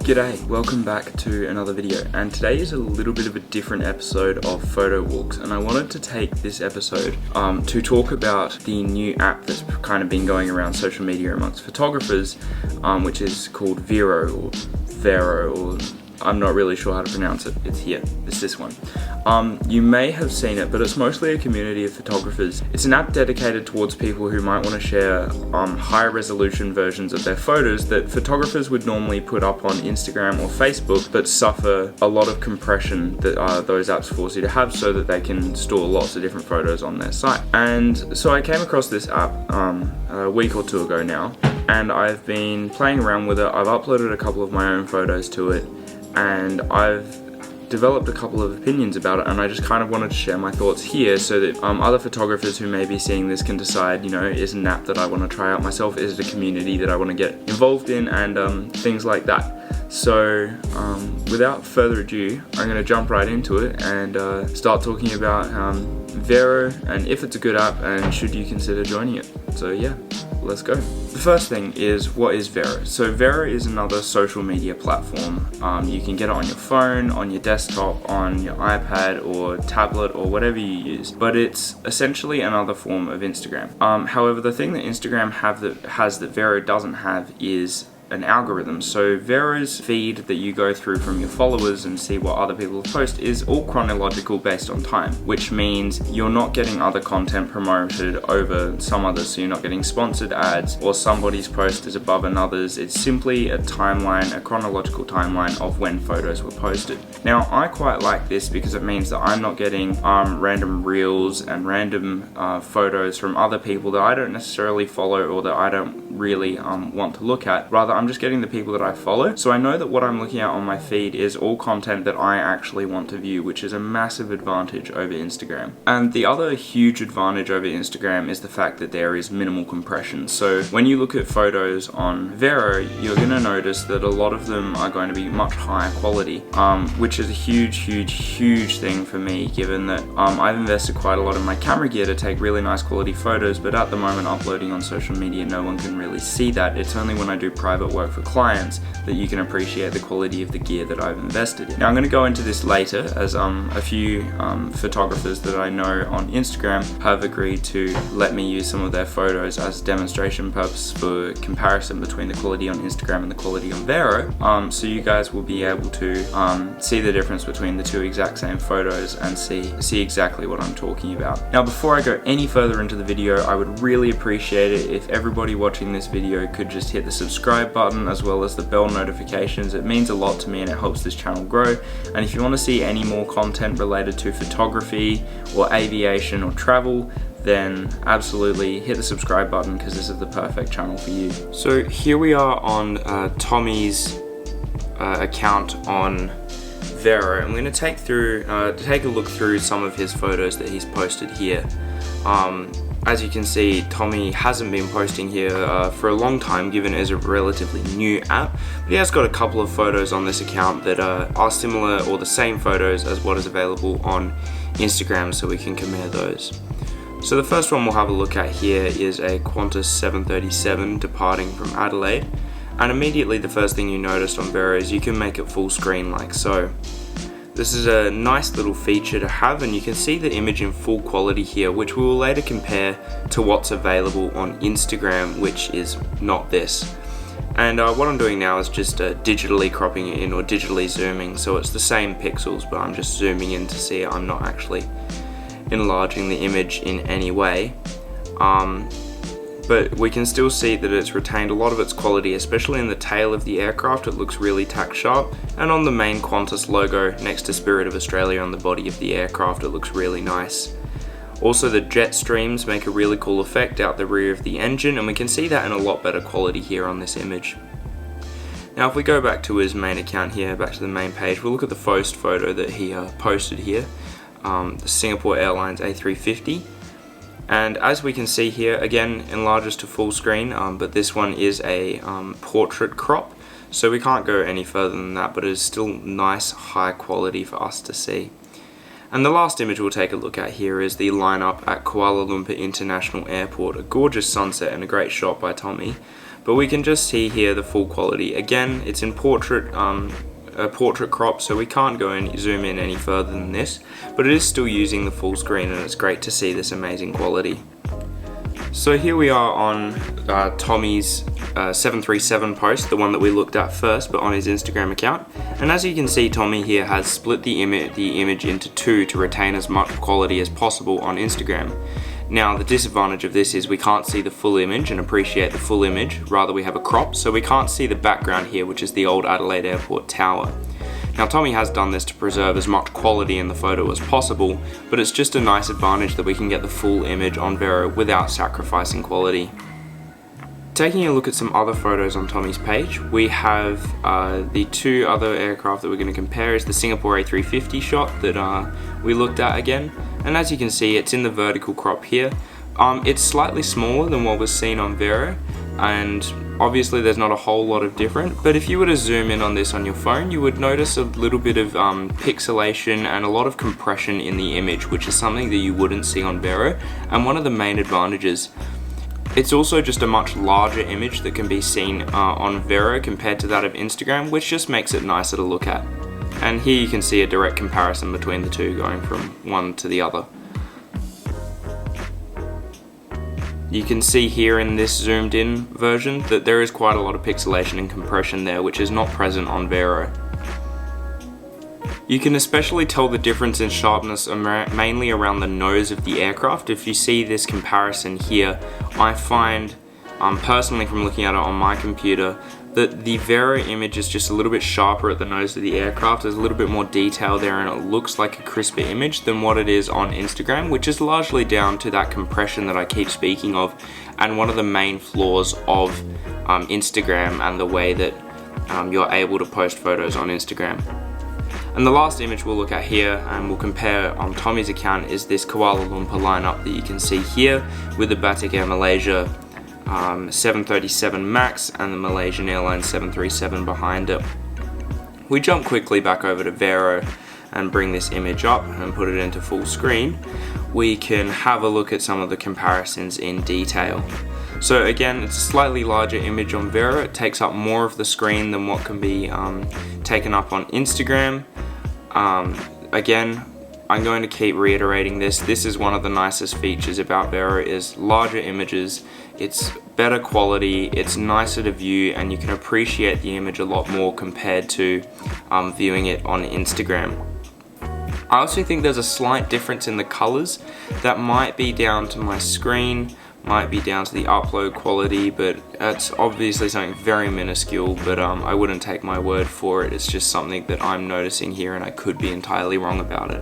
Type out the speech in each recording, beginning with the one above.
G'day, welcome back to another video, and today is a little bit of a different episode of Photo Walks, and I wanted to take this episode to talk about the new app that's kind of been going around social media amongst photographers, which is called VERO, or I'm not really sure how to pronounce it. It's here, it's this one. You may have seen it, but it's mostly a community of photographers. It's an app dedicated towards people who might want to share higher resolution versions of their photos that photographers would normally put up on Instagram or Facebook, but suffer a lot of compression that those apps force you to have so that they can store lots of different photos on their site. And so I came across this app a week or two ago now, and I've been playing around with it. I've uploaded a couple of my own photos to it, and I've developed a couple of opinions about it, and I just kind of wanted to share my thoughts here so that other photographers who may be seeing this can decide, you know, is an app that I want to try out myself, is it a community that I want to get involved in, and things like that. So without further ado, I'm going to jump right into it and start talking about VERO and if it's a good app and should you consider joining it. So yeah, let's go. The first thing is, what is VERO? So VERO is another social media platform. You can get it on your phone, on your desktop, on your iPad or tablet or whatever you use, but it's essentially another form of Instagram. However, the thing that Instagram has that VERO doesn't have is an algorithm. So VERO's feed that you go through from your followers and see what other people post is all chronological based on time, which means you're not getting other content promoted over some others. So you're not getting sponsored ads or somebody's post is above another's. It's simply a timeline, a chronological timeline of when photos were posted. Now, I quite like this because it means that I'm not getting random reels and random photos from other people that I don't necessarily follow or that I don't really want to look at. Rather, I'm just getting the people that I follow. So I know that what I'm looking at on my feed is all content that I actually want to view, which is a massive advantage over Instagram. And the other huge advantage over Instagram is the fact that there is minimal compression. So when you look at photos on VERO, you're going to notice that a lot of them are going to be much higher quality, which is a huge thing for me, given that I've invested quite a lot in my camera gear to take really nice quality photos, but at the moment uploading on social media, no one can really see that. It's only when I do private work for clients that you can appreciate the quality of the gear that I've invested in. Now, I'm going to go into this later, as a few photographers that I know on Instagram have agreed to let me use some of their photos as demonstration purpose for comparison between the quality on Instagram and the quality on VERO, so you guys will be able to see the difference between the two exact same photos and see exactly what I'm talking about. Now, before I go any further into the video, I would really appreciate it if everybody watching this video could just hit the subscribe button as well as the bell notifications. It means a lot to me and it helps this channel grow. And if you want to see any more content related to photography or aviation or travel, then absolutely hit the subscribe button, because this is the perfect channel for you. So here we are on Tommy's account on VERO. I'm going to take a look through some of his photos that he's posted here. As you can see, Tommy hasn't been posting here for a long time, given it is a relatively new app, but he has got a couple of photos on this account that are similar or the same photos as what is available on Instagram, so we can compare those. So the first one we'll have a look at here is a Qantas 737 departing from Adelaide, and immediately the first thing you notice on VERO is you can make it full screen like so. This is a nice little feature to have, and you can see the image in full quality here, which we will later compare to what's available on Instagram, which is not this. And what I'm doing now is just digitally cropping it in or digitally zooming, so it's the same pixels, but I'm just zooming in to see it. I'm not actually enlarging the image in any way. But we can still see that it's retained a lot of its quality, especially in the tail of the aircraft. It looks really tack sharp, and on the main Qantas logo next to Spirit of Australia on the body of the aircraft, it looks really nice. Also, the jet streams make a really cool effect out the rear of the engine, and we can see that in a lot better quality here on this image. Now, if we go back to his main account here, back to the main page, we'll look at the first photo that he posted here, the Singapore Airlines A350. And as we can see here, again, enlarges to full screen, but this one is a portrait crop, so we can't go any further than that, but it is still nice, high quality for us to see. And the last image we'll take a look at here is the lineup at Kuala Lumpur International Airport, a gorgeous sunset and a great shot by Tommy. but we can just see here the full quality. Again, it's in portrait crop, so we can't go and zoom in any further than this, but it is still using the full screen, and it's great to see this amazing quality. So here we are on Tommy's 737 post, the one that we looked at first, but on his Instagram account. And as you can see, Tommy here has split the image into two to retain as much quality as possible on Instagram. Now, the disadvantage of this is we can't see the full image and appreciate the full image, rather we have a crop, so we can't see the background here, which is the old Adelaide Airport Tower. Now, Tommy has done this to preserve as much quality in the photo as possible, but it's just a nice advantage that we can get the full image on VERO without sacrificing quality. Taking a look at some other photos on Tommy's page, we have the two other aircraft that we're going to compare is the Singapore A350 shot that we looked at again, and as you can see, it's in the vertical crop here. It's slightly smaller than what was seen on VERO, and obviously there's not a whole lot of different, but if you were to zoom in on this on your phone, you would notice a little bit of pixelation and a lot of compression in the image, which is something that you wouldn't see on VERO, and one of the main advantages. It's also just a much larger image that can be seen on VERO compared to that of Instagram, which just makes it nicer to look at. And here you can see a direct comparison between the two, going from one to the other. You can see here in this zoomed in version that there is quite a lot of pixelation and compression there, which is not present on VERO. You can especially tell the difference in sharpness mainly around the nose of the aircraft. If you see this comparison here, I find, personally from looking at it on my computer, that the VERO image is just a little bit sharper at the nose of the aircraft. There's a little bit more detail there, and it looks like a crisper image than what it is on Instagram, which is largely down to that compression that I keep speaking of, and one of the main flaws of Instagram and the way that you're able to post photos on Instagram. And the last image we'll look at here, and we'll compare on Tommy's account, is this Kuala Lumpur lineup that you can see here with the Batik Air Malaysia 737 MAX and the Malaysian Airlines 737 behind it. We jump quickly back over to VERO and bring this image up and put it into full screen. We can have a look at some of the comparisons in detail. So again, it's a slightly larger image on VERO. It takes up more of the screen than what can be taken up on Instagram. Again, I'm going to keep reiterating this. This is one of the nicest features about VERO, is larger images. It's better quality, it's nicer to view, and you can appreciate the image a lot more compared to viewing it on Instagram. I also think there's a slight difference in the colors. That might be down to my screen, might be down to the upload quality, but it's obviously something very minuscule, but I wouldn't take my word for it. It's just something that I'm noticing here, and I could be entirely wrong about it.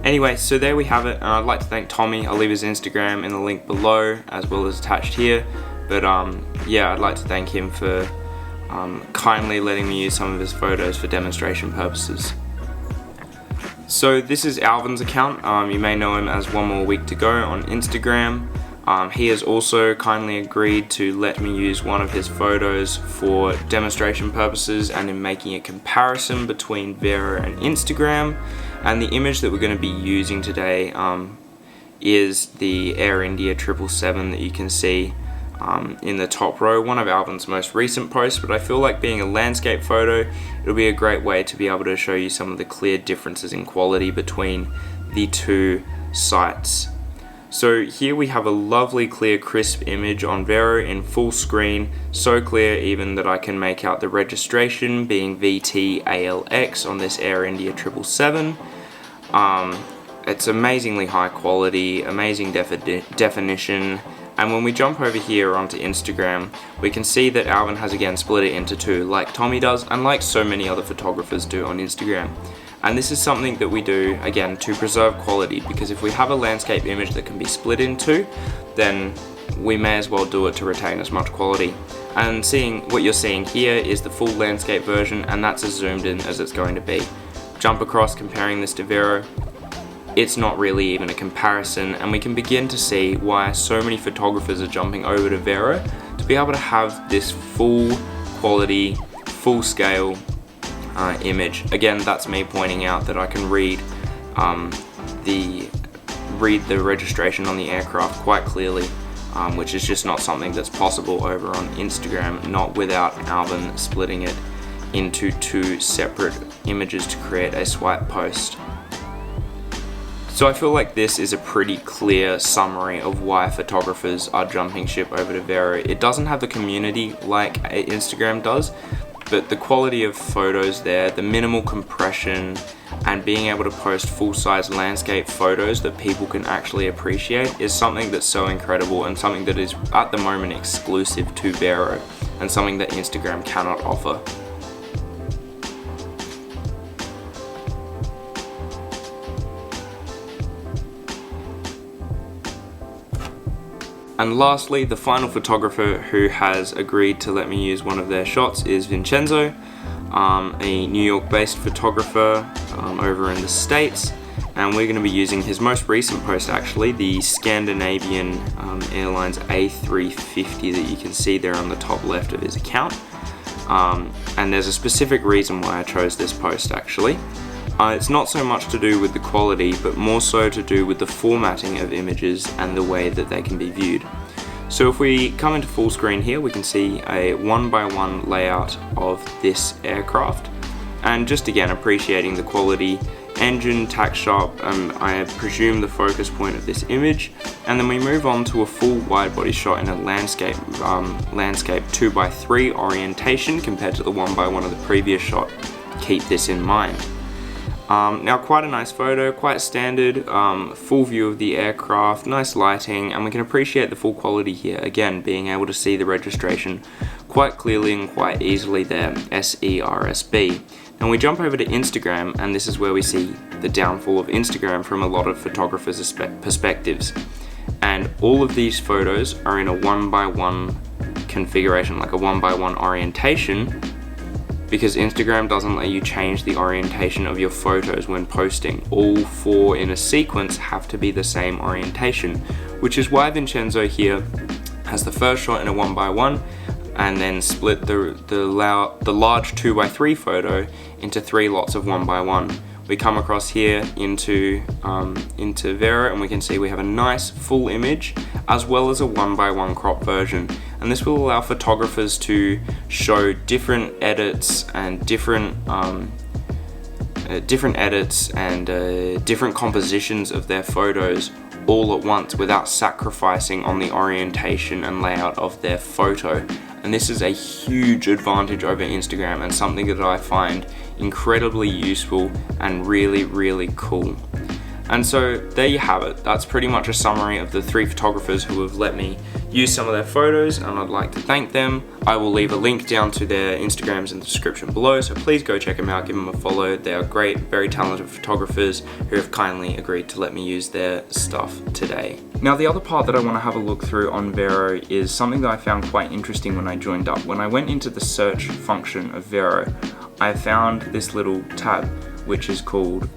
Anyway, so there we have it, and I'd like to thank Tommy. I'll leave his Instagram in the link below, as well as attached here, but yeah, I'd like to thank him for kindly letting me use some of his photos for demonstration purposes. So this is Alvin's account. You may know him as One More Week to Go on Instagram. He has also kindly agreed to let me use one of his photos for demonstration purposes and in making a comparison between VERO and Instagram. And the image that we're going to be using today is the Air India 777 that you can see in the top row, one of Alvin's most recent posts, but I feel like being a landscape photo, it'll be a great way to be able to show you some of the clear differences in quality between the two sites. So here we have a lovely clear crisp image on VERO in full screen, so clear even that I can make out the registration being VTALX on this Air India 777. It's amazingly high quality, amazing definition, and when we jump over here onto Instagram, we can see that Alvin has again split it into two, like Tommy does and like so many other photographers do on Instagram. And this is something that we do, again, to preserve quality, because if we have a landscape image that can be split in two, then we may as well do it to retain as much quality. And what you're seeing here is the full landscape version, and that's as zoomed in as it's going to be. Jump across comparing this to VERO, it's not really even a comparison, and we can begin to see why so many photographers are jumping over to VERO to be able to have this full quality, full scale image. Again, that's me pointing out that I can read the registration on the aircraft quite clearly. which is just not something that's possible over on Instagram, not without Alvin splitting it into two separate images to create a swipe post. So I feel like this is a pretty clear summary of why photographers are jumping ship over to VERO. It doesn't have the community like Instagram does, but the quality of photos there, the minimal compression, and being able to post full-size landscape photos that people can actually appreciate is something that's so incredible, and something that is at the moment exclusive to VERO, and something that Instagram cannot offer. And lastly, the final photographer who has agreed to let me use one of their shots is Vincenzo, a New York based photographer over in the States, and we're going to be using his most recent post, actually, the Scandinavian Airlines A350 that you can see there on the top left of his account. And there's a specific reason why I chose this post, actually. It's not so much to do with the quality, but more so to do with the formatting of images and the way that they can be viewed. So if we come into full screen here, we can see a 1:1 layout of this aircraft, and just again appreciating the quality, engine, tack shop, I presume the focus point of this image, and then we move on to a full wide body shot in a landscape 2:3 orientation compared to the 1:1 of the previous shot. Keep this in mind. Now, quite a nice photo, quite standard, full view of the aircraft, nice lighting, and we can appreciate the full quality here, again being able to see the registration quite clearly and quite easily there, SERSB. And we jump over to Instagram, and this is where we see the downfall of Instagram from a lot of photographers' perspectives. And all of these photos are in a 1:1 configuration, like a 1:1 orientation, because Instagram doesn't let you change the orientation of your photos when posting. All four in a sequence have to be the same orientation, which is why Vincenzo here has the first shot in a 1:1 and then split the large 2:3 photo into 3 lots of 1:1. We come across here into VERO, and we can see we have a nice full image as well as a 1:1 crop version, and this will allow photographers to show different edits and different different compositions of their photos all at once without sacrificing on the orientation and layout of their photo. And this is a huge advantage over Instagram, and something that I find incredibly useful and really, really cool. And so there you have it. That's pretty much a summary of the 3 photographers who have let me use some of their photos, and I'd like to thank them. I will leave a link down to their Instagrams in the description below, so please go check them out, give them a follow. They are great, very talented photographers who have kindly agreed to let me use their stuff today. Now, the other part that I want to have a look through on VERO is something that I found quite interesting when I joined up. When I went into the search function of VERO, I found this little tab which is called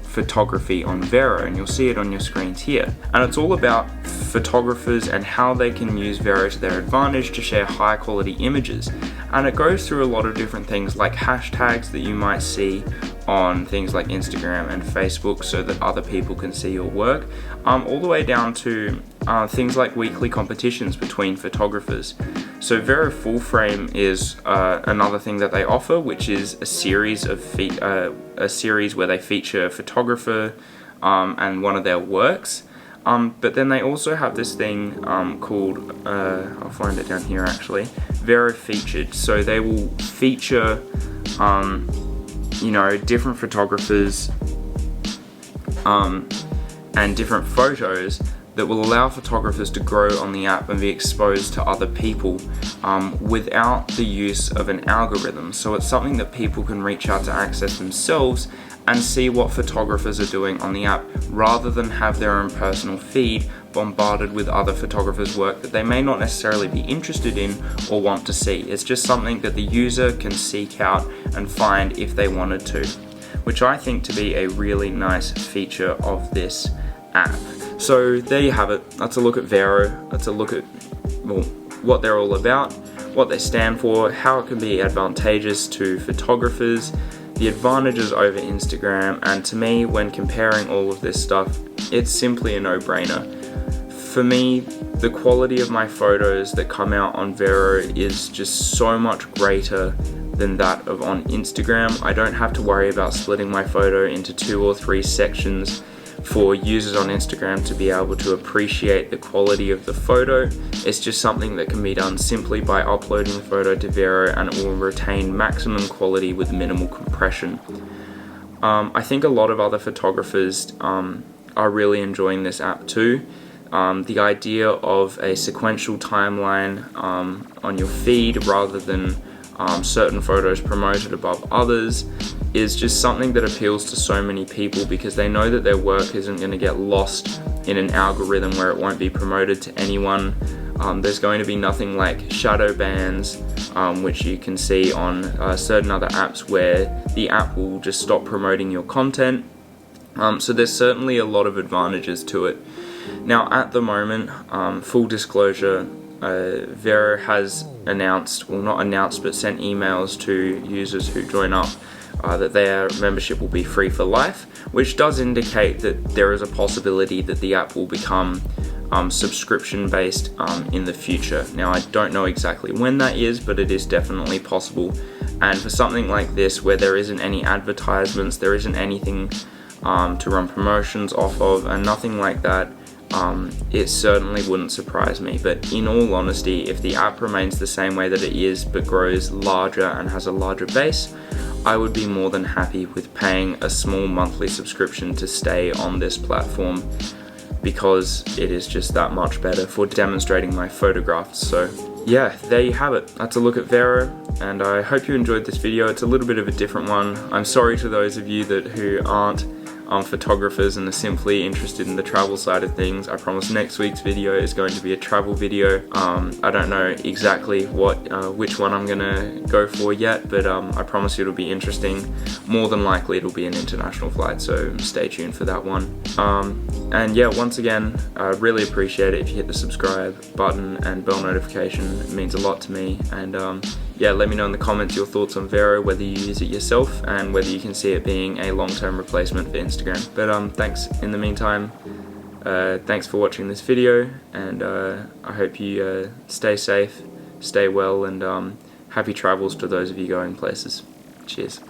photography on VERO, and you'll see it on your screens here. And it's all about photographers and how they can use VERO to their advantage to share high quality images. And it goes through a lot of different things like hashtags that you might see on things like Instagram and Facebook so that other people can see your work, all the way down to things like weekly competitions between photographers. So VERO Full Frame is another thing that they offer, which is a series where they feature a photographer and one of their works. But then they also have this thing called, I'll find it down here actually, VERO Featured. So they will feature different photographers and different photos that will allow photographers to grow on the app and be exposed to other people without the use of an algorithm. So it's something that people can reach out to access themselves and see what photographers are doing on the app, rather than have their own personal feed bombarded with other photographers' work that they may not necessarily be interested in or want to see. It's just something that the user can seek out and find if they wanted to, which I think to be a really nice feature of this app. So there you have it. That's a look at VERO. That's a look at what they're all about, what they stand for, how it can be advantageous to photographers, the advantages over Instagram, and to me, when comparing all of this stuff, it's simply a no-brainer. for me, the quality of my photos that come out on VERO is just so much greater than that of on Instagram. I don't have to worry about splitting my photo into 2 or 3 sections for users on Instagram to be able to appreciate the quality of the photo. It's just something that can be done simply by uploading the photo to VERO, and it will retain maximum quality with minimal compression. I think a lot of other photographers are really enjoying this app too. The idea of a sequential timeline on your feed rather than certain photos promoted above others is just something that appeals to so many people, because they know that their work isn't going to get lost in an algorithm where it won't be promoted to anyone. There's going to be nothing like shadow bans, which you can see on certain other apps where the app will just stop promoting your content. So there's certainly a lot of advantages to it. Now at the moment, full disclosure, VERO has announced, well not announced, but sent emails to users who join up that their membership will be free for life, which does indicate that there is a possibility that the app will become subscription based in the future. Now I don't know exactly when that is, but it is definitely possible. And for something like this, where there isn't any advertisements, there isn't anything to run promotions off of, and nothing like that, it certainly wouldn't surprise me. But in all honesty, if the app remains the same way that it is but grows larger and has a larger base, I would be more than happy with paying a small monthly subscription to stay on this platform, because it is just that much better for demonstrating my photographs. So yeah, there you have it. That's a look at VERO, and I hope you enjoyed this video. It's a little bit of a different one. I'm sorry to those of you who aren't photographers and are simply interested in the travel side of things. I promise next week's video is going to be a travel video. I don't know exactly which one I'm gonna go for yet, but I promise you it'll be interesting. More than likely it'll be an international flight, so stay tuned for that one. And yeah, once again, I really appreciate it if you hit the subscribe button and bell notification. It means a lot to me. And yeah, let me know in the comments your thoughts on VERO, whether you use it yourself and whether you can see it being a long-term replacement for Instagram. But thanks in the meantime. Thanks for watching this video, and I hope you stay safe, stay well, and happy travels to those of you going places. Cheers.